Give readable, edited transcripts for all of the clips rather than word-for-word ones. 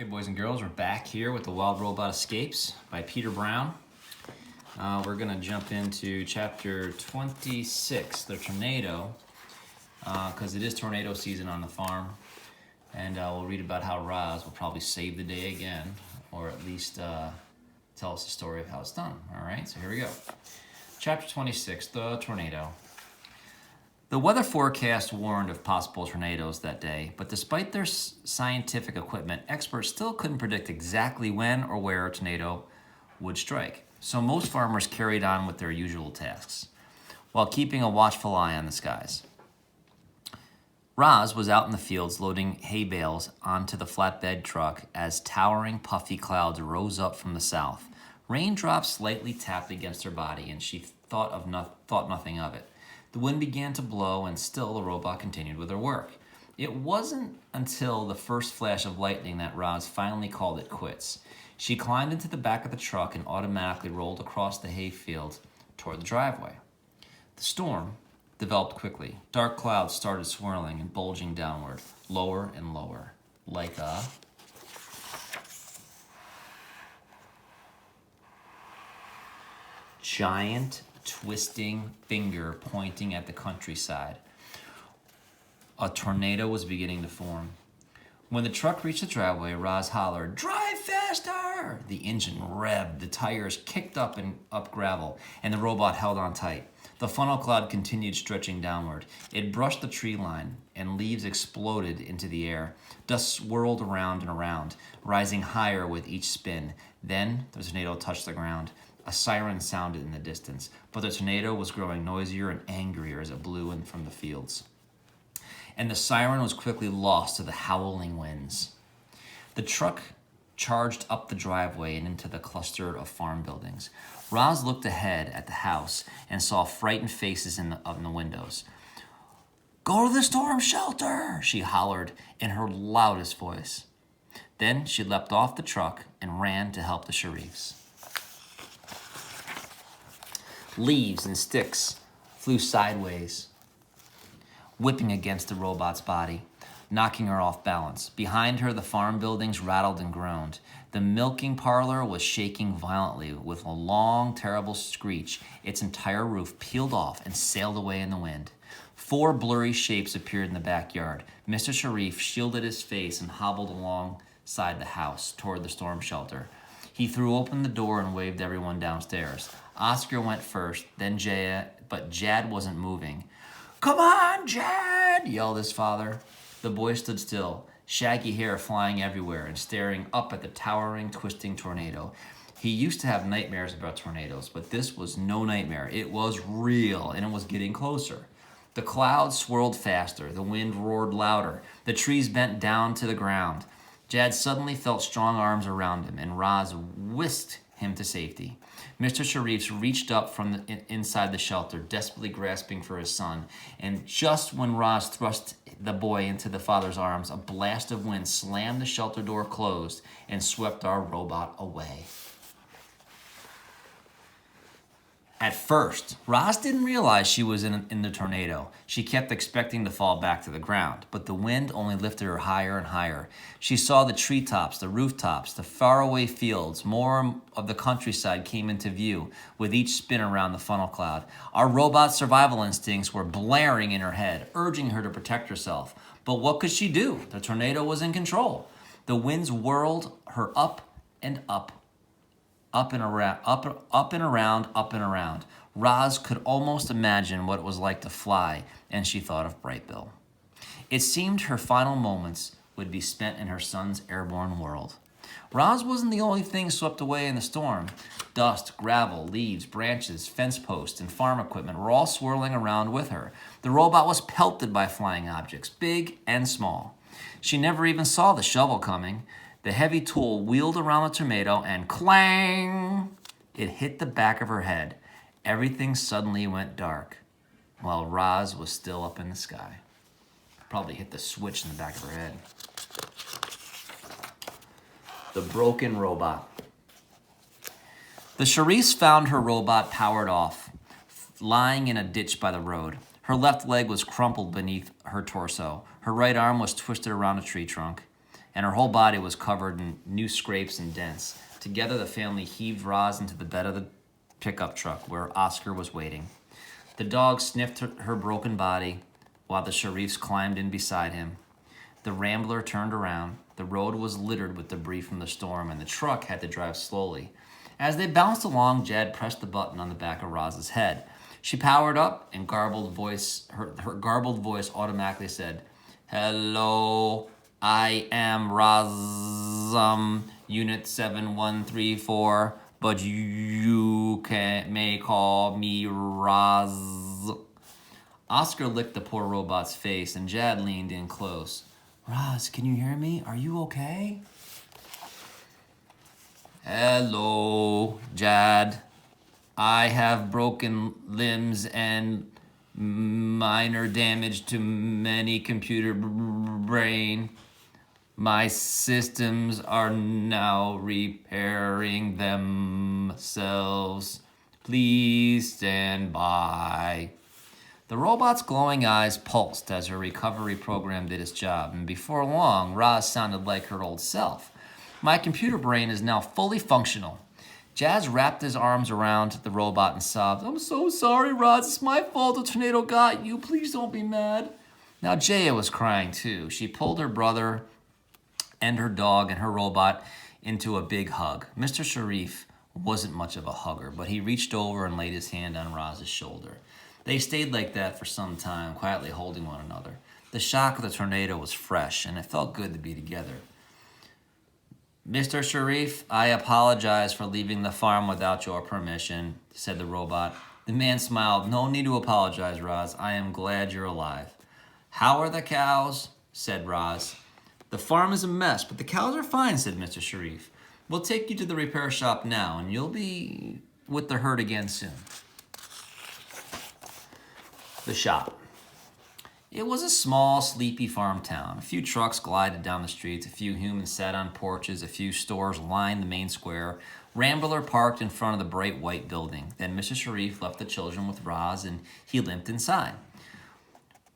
Hey boys and girls, we're back here with the Wild Robot Escapes by Peter Brown. We're going to jump into chapter 26, the tornado, because it is tornado season on the farm. And we'll read about how Roz will probably save the day again, or at least tell us the story of how it's done. All right, so here we go. Chapter 26, the tornado. The weather forecast warned of possible tornadoes that day, but despite their scientific equipment, experts still couldn't predict exactly when or where a tornado would strike. So most farmers carried on with their usual tasks, while keeping a watchful eye on the skies. Roz was out in the fields loading hay bales onto the flatbed truck as towering puffy clouds rose up from the south. Raindrops slightly tapped against her body, and she thought nothing of it. The wind began to blow, and still the robot continued with her work. It wasn't until the first flash of lightning that Roz finally called it quits. She climbed into the back of the truck and automatically rolled across the hayfield toward the driveway. The storm developed quickly. Dark clouds started swirling and bulging downward, lower and lower, like a giant twisting finger pointing at the countryside. A tornado was beginning to form. When the truck reached the driveway, Roz hollered, "Drive faster!" The engine revved, the tires kicked up gravel, and the robot held on tight. The funnel cloud continued stretching downward. It brushed the tree line, and leaves exploded into the air. Dust swirled around and around, rising higher with each spin. Then the tornado touched the ground. A siren sounded in the distance, but the tornado was growing noisier and angrier as it blew in from the fields. And the siren was quickly lost to the howling winds. The truck charged up the driveway and into the cluster of farm buildings. Roz looked ahead at the house and saw frightened faces in the windows. "Go to the storm shelter!" she hollered in her loudest voice. Then she leapt off the truck and ran to help the Sharifs. Leaves and sticks flew sideways, whipping against the robot's body, knocking her off balance. Behind her, the farm buildings rattled and groaned. The milking parlor was shaking violently. With a long, terrible screech, its entire roof peeled off and sailed away in the wind. 4 blurry shapes appeared in the backyard. Mr. Sharif shielded his face and hobbled alongside the house toward the storm shelter. He threw open the door and waved everyone downstairs. Oscar went first, then Jaya, but Jad wasn't moving. "Come on, Jad!" yelled his father. The boy stood still, shaggy hair flying everywhere and staring up at the towering, twisting tornado. He used to have nightmares about tornadoes, but this was no nightmare. It was real, and it was getting closer. The clouds swirled faster. The wind roared louder. The trees bent down to the ground. Jad suddenly felt strong arms around him, and Roz whisked him to safety. Mr. Sharif reached up from inside the shelter, desperately grasping for his son. And just when Roz thrust the boy into the father's arms, a blast of wind slammed the shelter door closed and swept our robot away. At first, Roz didn't realize she was in the tornado. She kept expecting to fall back to the ground, but the wind only lifted her higher and higher. She saw the treetops, the rooftops, the faraway fields. More of the countryside came into view with each spin around the funnel cloud. Our robot's survival instincts were blaring in her head, urging her to protect herself. But what could she do? The tornado was in control. The winds whirled her up and up. Up and around, up and around, up and around. Roz could almost imagine what it was like to fly, and she thought of Brightbill. It seemed her final moments would be spent in her son's airborne world. Roz wasn't the only thing swept away in the storm. Dust, gravel, leaves, branches, fence posts, and farm equipment were all swirling around with her. The robot was pelted by flying objects, big and small. She never even saw the shovel coming. The heavy tool wheeled around the tornado and clang! It hit the back of her head. Everything suddenly went dark, while Roz was still up in the sky. Probably hit the switch in the back of her head. The broken robot. The Sharifs found her robot powered off, lying in a ditch by the road. Her left leg was crumpled beneath her torso. Her right arm was twisted around a tree trunk. and her whole body was covered in new scrapes and dents. Together, the family heaved Roz into the bed of the pickup truck where Oscar was waiting. The dog sniffed her broken body while the Sharifs climbed in beside him. The Rambler turned around. The road was littered with debris from the storm, and the truck had to drive slowly. As they bounced along, Jad pressed the button on the back of Roz's head. She powered up, and her garbled voice automatically said, "Hello, I am Roz, Unit 7134, but you may call me Roz." Oscar licked the poor robot's face, and Jad leaned in close. "Roz, can you hear me? Are you okay?" "Hello, Jad. I have broken limbs and minor damage to many computer brain. My systems are now repairing themselves. Please stand by." The robot's glowing eyes pulsed as her recovery program did its job, and before long, Roz sounded like her old self. "My computer brain is now fully functional." Jazz wrapped his arms around the robot and sobbed, "I'm so sorry, Roz. It's my fault the tornado got you. Please don't be mad." Now Jaya was crying too. She pulled her brother and her dog and her robot into a big hug. Mr. Sharif wasn't much of a hugger, but he reached over and laid his hand on Roz's shoulder. They stayed like that for some time, quietly holding one another. The shock of the tornado was fresh, and it felt good to be together. "Mr. Sharif, I apologize for leaving the farm without your permission," said the robot. The man smiled. "No need to apologize, Roz. I am glad you're alive." "How are the cows?" said Roz. "The farm is a mess, but the cows are fine," said Mr. Sharif. "We'll take you to the repair shop now, and you'll be with the herd again soon." The shop. It was a small, sleepy farm town. A few trucks glided down the streets, a few humans sat on porches, a few stores lined the main square. Rambler parked in front of the bright white building. Then Mr. Sharif left the children with Roz, and he limped inside.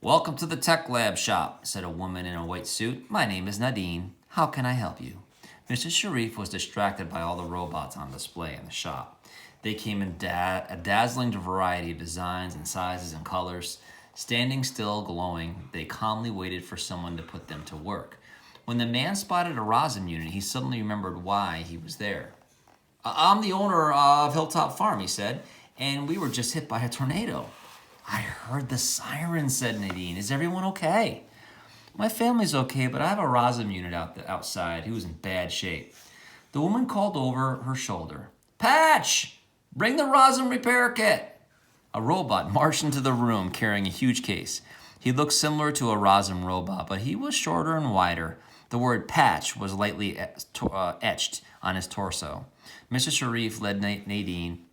"Welcome to the Tech Lab shop," said a woman in a white suit. "My name is Nadine. How can I help you?" Mr. Sharif was distracted by all the robots on display in the shop. They came in a dazzling variety of designs and sizes and colors. Standing still, glowing, they calmly waited for someone to put them to work. When the man spotted a Rozum unit, he suddenly remembered why he was there. "I'm the owner of Hilltop Farm," he said, "and we were just hit by a tornado." "I heard the siren," said Nadine. "Is everyone okay?" "My family's okay, but I have a Rozum unit outside who's in bad shape." The woman called over her shoulder, "Patch! Bring the Rozum repair kit." A robot marched into the room carrying a huge case. He looked similar to a Rozum robot, but he was shorter and wider. The word "patch" was lightly etched on his torso. Mr. Sharif led Nadine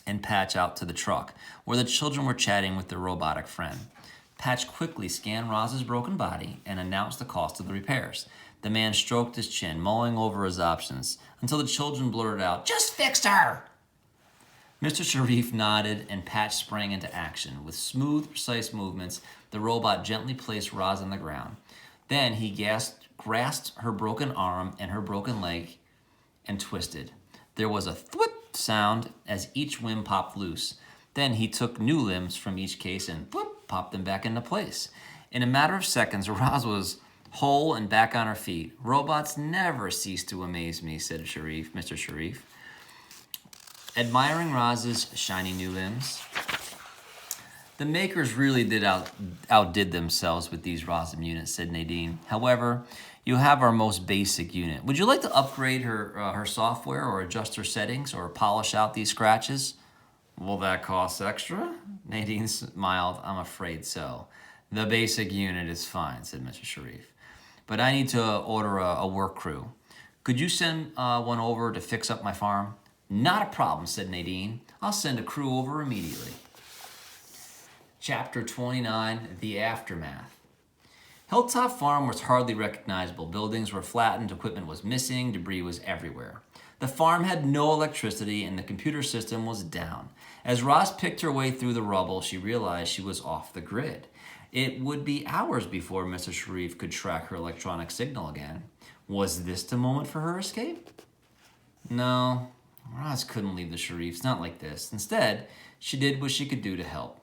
and Patch out to the truck, where the children were chatting with their robotic friend. Patch quickly scanned Roz's broken body and announced the cost of the repairs. The man stroked his chin, mulling over his options, until the children blurted out, "Just fixed her!" Mr. Sharif nodded, and Patch sprang into action. With smooth, precise movements, the robot gently placed Roz on the ground. Then he grasped her broken arm and her broken leg and twisted. There was a thwip sound as each limb popped loose. Then he took new limbs from each case and popped them back into place. In a matter of seconds, Roz was whole and back on her feet. "Robots never cease to amaze me," said Mr. Sharif, admiring Roz's shiny new limbs. "The makers really outdid themselves with these Rozum units," said Nadine. "However, you have our most basic unit. Would you like to upgrade her software or adjust her settings or polish out these scratches?" "Will that cost extra?" Nadine smiled. "I'm afraid so. The basic unit is fine," said Mr. Sharif. "But I need to order a work crew. Could you send one over to fix up my farm?" "Not a problem," said Nadine. "I'll send a crew over immediately." Chapter 29, The Aftermath. Hilltop Farm was hardly recognizable. Buildings were flattened, equipment was missing, debris was everywhere. The farm had no electricity, and the computer system was down. As Roz picked her way through the rubble, she realized she was off the grid. It would be hours before Mr. Sharif could track her electronic signal again. Was this the moment for her escape? No, Roz couldn't leave the Sharifs, not like this. Instead, she did what she could do to help.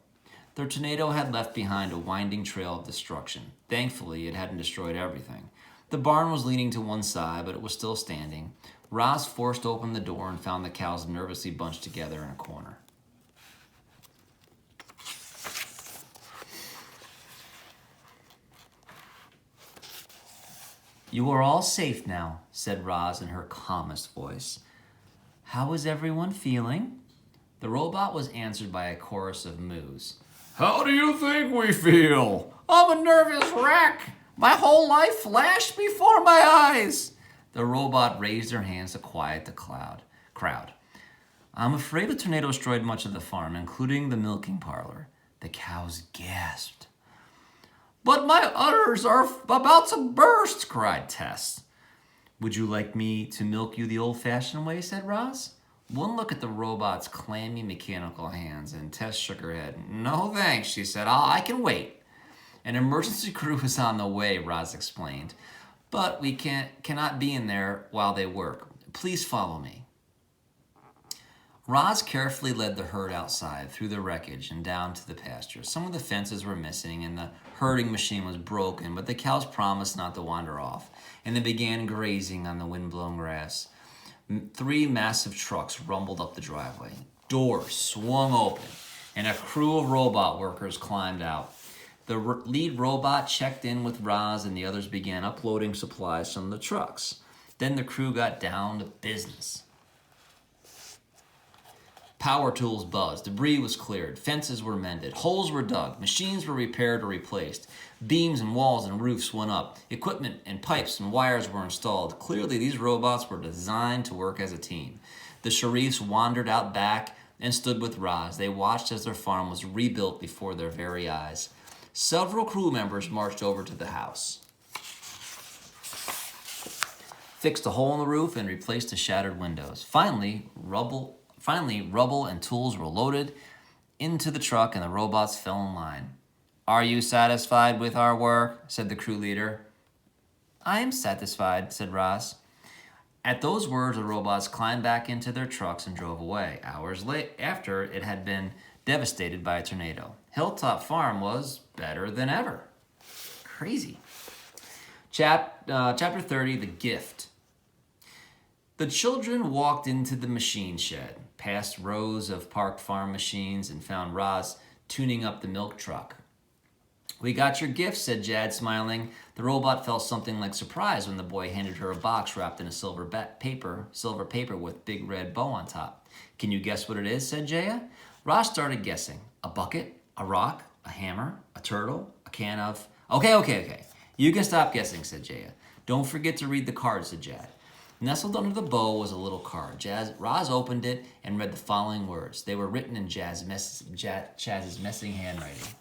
The tornado had left behind a winding trail of destruction. Thankfully, it hadn't destroyed everything. The barn was leaning to one side, but it was still standing. Roz forced open the door and found the cows nervously bunched together in a corner. "You are all safe now," said Roz in her calmest voice. "How is everyone feeling?" The robot was answered by a chorus of moos. "How do you think we feel? I'm a nervous wreck. My whole life flashed before my eyes." The robot raised her hands to quiet the crowd. "I'm afraid the tornado destroyed much of the farm, including the milking parlor." The cows gasped. "But my udders are about to burst," cried Tess. "Would you like me to milk you the old-fashioned way?" said Roz. One look at the robot's clammy mechanical hands, and Tess shook her head. "No thanks," she said. I can wait." "An emergency crew is on the way," Roz explained. "But we cannot be in there while they work. Please follow me." Roz carefully led the herd outside, through the wreckage, and down to the pasture. Some of the fences were missing, and the herding machine was broken, but the cows promised not to wander off, and they began grazing on the wind-blown grass. 3 massive trucks rumbled up the driveway. Doors swung open, and a crew of robot workers climbed out. The lead robot checked in with Roz, and the others began uploading supplies from the trucks. Then the crew got down to business. Power tools buzzed, debris was cleared, fences were mended, holes were dug, machines were repaired or replaced, beams and walls and roofs went up, equipment and pipes and wires were installed. Clearly, these robots were designed to work as a team. The Sharifs wandered out back and stood with Roz. They watched as their farm was rebuilt before their very eyes. Several crew members marched over to the house, fixed a hole in the roof, and replaced the shattered windows. Finally, rubble and tools were loaded into the truck, and the robots fell in line. "Are you satisfied with our work?" said the crew leader. "I am satisfied," said Roz. At those words, the robots climbed back into their trucks and drove away. Hours after it had been devastated by a tornado, Hilltop Farm was better than ever. Crazy. Chapter 30, The Gift. The children walked into the machine shed, past rows of parked farm machines, and found Roz tuning up the milk truck. "We got your gift," said Jad, smiling. The robot felt something like surprise when the boy handed her a box wrapped in a silver paper with big red bow on top. "Can you guess what it is?" said Jaya. Roz started guessing. A bucket, a rock, a hammer, a turtle, a can of... Okay. You can stop guessing, said Jaya. "Don't forget to read the card," said Jad. Nestled under the bow was a little card. Roz opened it and read the following words. They were written in Chaz's messy handwriting.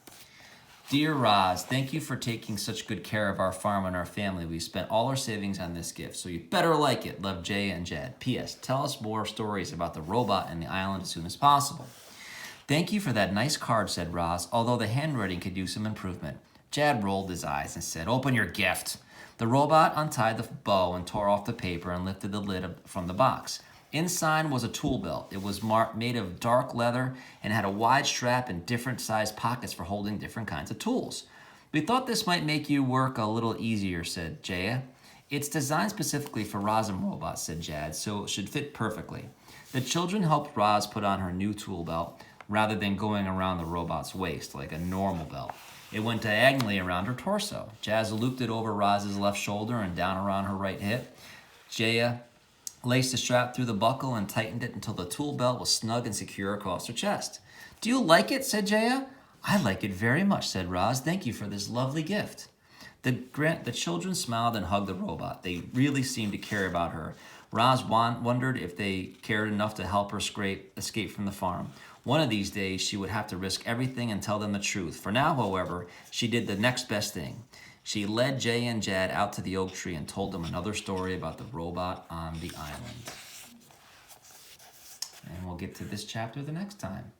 "Dear Roz, thank you for taking such good care of our farm and our family. We spent all our savings on this gift, so you better like it. Love, Jay and Jad. P.S. Tell us more stories about the robot and the island as soon as possible." "Thank you for that nice card," said Roz, although the handwriting could use some improvement. Jad rolled his eyes and said, "Open your gift." The robot untied the bow and tore off the paper and lifted the lid from the box. Inside was a tool belt. It was made of dark leather and had a wide strap and different sized pockets for holding different kinds of tools. "We thought this might make you work a little easier," said Jaya. "It's designed specifically for Roz and robots," said Jad, "so it should fit perfectly." The children helped Roz put on her new tool belt rather than going around the robot's waist like a normal belt. It went diagonally around her torso. Jazz looped it over Roz's left shoulder and down around her right hip. Jaya laced the strap through the buckle and tightened it until the tool belt was snug and secure across her chest. "Do you like it?" said Jaya. "I like it very much," said Roz. "Thank you for this lovely gift." The children smiled and hugged the robot. They really seemed to care about her. Roz wondered if they cared enough to help her escape from the farm. One of these days, she would have to risk everything and tell them the truth. For now, however, she did the next best thing. She led Jay and Jad out to the oak tree and told them another story about the robot on the island. And we'll get to this chapter the next time.